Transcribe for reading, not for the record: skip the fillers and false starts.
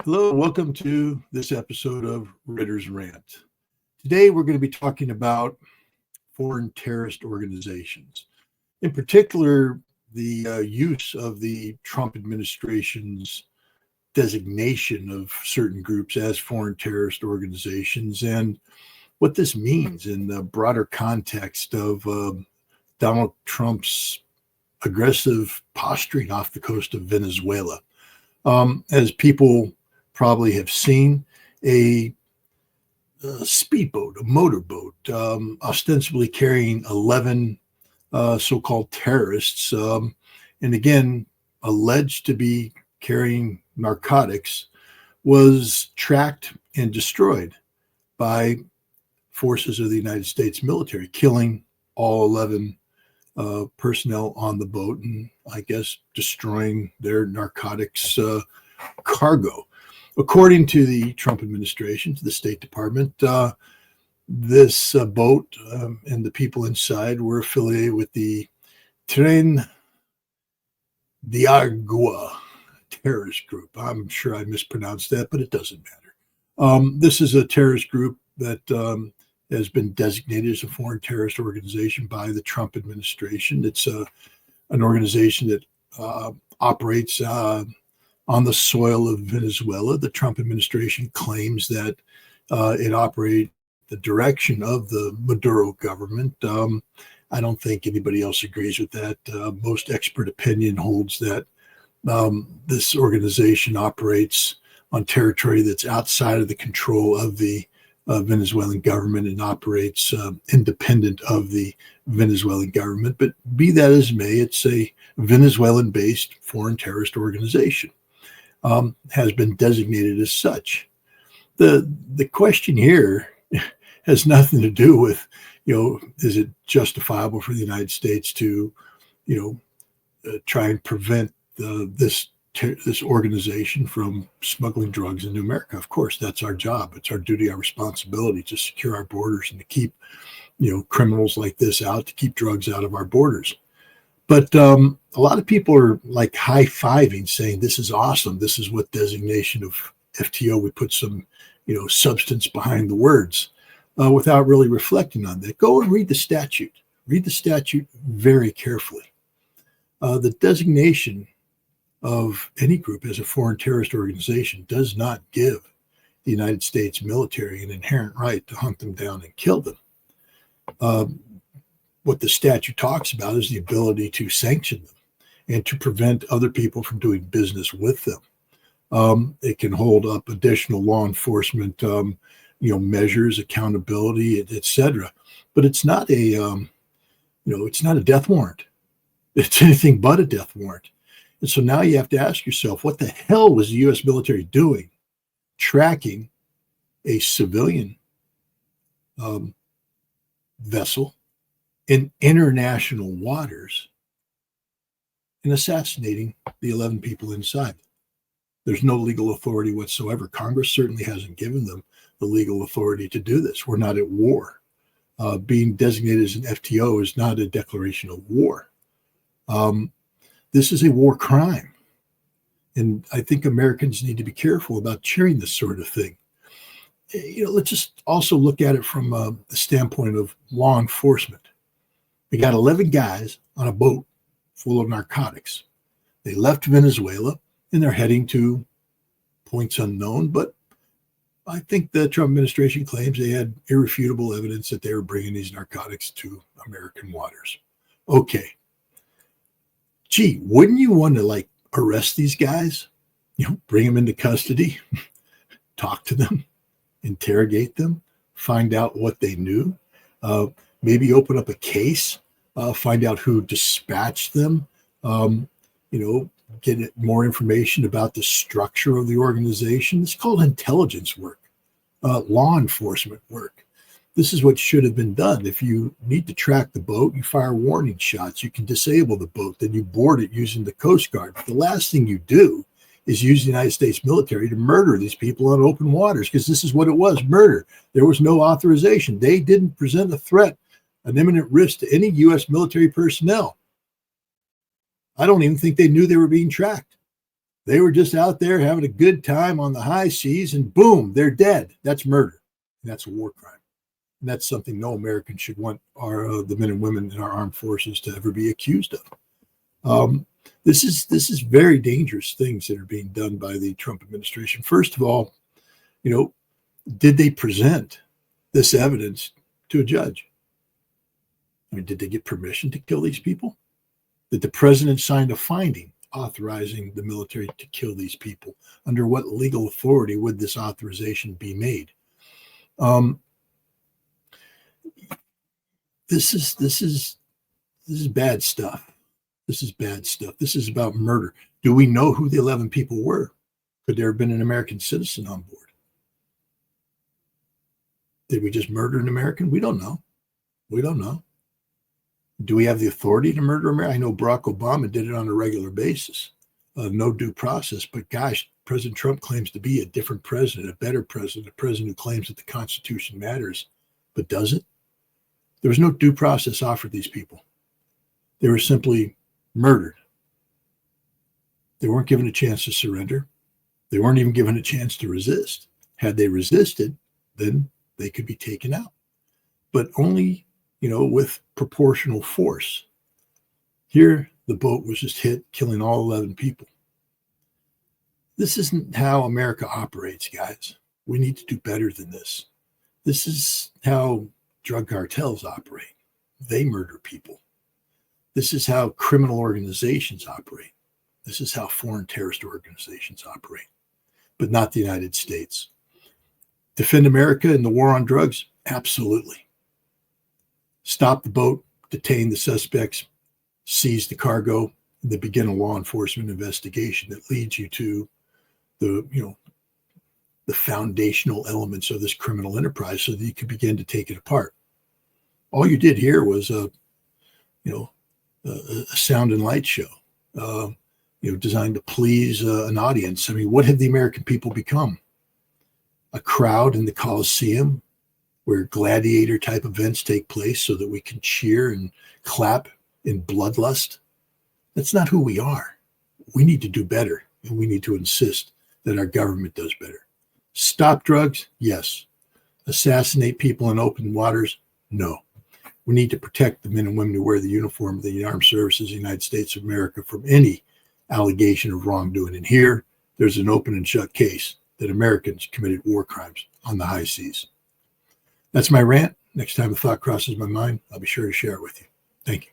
Hello, and welcome to this episode of Ritter's Rant. Today, we're going to be talking about foreign terrorist organizations. In particular, the use of the Trump administration's designation of certain groups as foreign terrorist organizations and what this means in the broader context of Donald Trump's aggressive posturing off the coast of Venezuela. As people probably have seen, a speedboat, a motorboat, ostensibly carrying 11 so-called terrorists, and again, alleged to be carrying narcotics, was tracked and destroyed by forces of the United States military, killing all 11 personnel on the boat and I guess destroying their narcotics cargo. According to the Trump administration, to the State Department, this boat and the people inside were affiliated with the Tren de Agua terrorist group. I'm sure I mispronounced that, but it doesn't matter. This is a terrorist group that has been designated as a foreign terrorist organization by the Trump administration. It's an organization that operates on the soil of Venezuela. The Trump administration claims that it operates the direction of the Maduro government. I don't think anybody else agrees with that. Most expert opinion holds that this organization operates on territory that's outside of the control of the Venezuelan government and operates independent of the Venezuelan government. But be that as may, it's a Venezuelan-based foreign terrorist organization, has been designated as such. The question here has nothing to do with, is it justifiable for the United States to, try and prevent this organization from smuggling drugs into America? Of course, that's our job. It's our duty, our responsibility to secure our borders and to keep, criminals like this out, to keep drugs out of our borders. But a lot of people are like high-fiving, saying this is awesome. This is what designation of FTO. We put some, substance behind the words without really reflecting on that. Go and read the statute. Read the statute very carefully. The designation of any group as a foreign terrorist organization does not give the United States military an inherent right to hunt them down and kill them. What the statute talks about is the ability to sanction them and to prevent other people from doing business with them. It can hold up additional law enforcement, measures, accountability, etc. But it's not it's not a death warrant. It's anything but a death warrant. And so now you have to ask yourself, what the hell was the U.S. military doing tracking a civilian vessel in international waters and assassinating the 11 people inside? There's no legal authority whatsoever. Congress certainly hasn't given them the legal authority to do this. We're not at war. Being designated as an FTO is not a declaration of war. This is a war crime. And I think Americans need to be careful about cheering this sort of thing. Let's just also look at it from the standpoint of law enforcement. We got 11 guys on a boat full of narcotics. They left Venezuela and they're heading to points unknown, but I think the Trump administration claims they had irrefutable evidence that they were bringing these narcotics to American waters. Okay. Gee, wouldn't you want to arrest these guys? Bring them into custody, talk to them, interrogate them, find out what they knew, maybe open up a case, find out who dispatched them, get more information about the structure of the organization. It's called intelligence work, law enforcement work. This is what should have been done. If you need to track the boat, you fire warning shots. You can disable the boat, then you board it using the Coast Guard. But the last thing you do is use the United States military to murder these people on open waters, because this is what it was, murder. There was no authorization. They didn't present a threat, an imminent risk to any U.S. military personnel. I don't even think they knew they were being tracked. They were just out there having a good time on the high seas, and boom, they're dead. That's murder. And that's a war crime. And that's something no American should want the men and women in our armed forces to ever be accused of. This is very dangerous things that are being done by the Trump administration. First of all, did they present this evidence to a judge? I mean, did they get permission to kill these people? Did the president sign a finding authorizing the military to kill these people? Under what legal authority would this authorization be made? This is bad stuff. This is bad stuff. This is about murder. Do we know who the 11 people were? Could there have been an American citizen on board? Did we just murder an American? We don't know. We don't know. Do we have the authority to murder America? I know Barack Obama did it on a regular basis. No due process. But gosh, President Trump claims to be a different president, a better president, a president who claims that the Constitution matters, but does it? There was no due process offered these people. They were simply murdered. They weren't given a chance to surrender. They weren't even given a chance to resist. Had they resisted, then they could be taken out, but only, with proportional force. Here, the boat was just hit, killing all 11 people. This isn't how America operates, guys. We need to do better than this. This is how drug cartels operate. They murder people. This is how criminal organizations operate. This is how foreign terrorist organizations operate, but not the United States. Defend America in the war on drugs? Absolutely. Stop the boat, detain the suspects, seize the cargo, and then begin a law enforcement investigation that leads you to the foundational elements of this criminal enterprise so that you can begin to take it apart. All you did here was a sound and light show, designed to please an audience. I mean, what have the American people become? A crowd in the Coliseum where gladiator type events take place so that we can cheer and clap in bloodlust? That's not who we are. We need to do better, and we need to insist that our government does better. Stop drugs? Yes. Assassinate people in open waters? No. We need to protect the men and women who wear the uniform of the armed services of the United States of America from any allegation of wrongdoing. And here, there's an open and shut case that Americans committed war crimes on the high seas. That's my rant. Next time a thought crosses my mind, I'll be sure to share it with you. Thank you.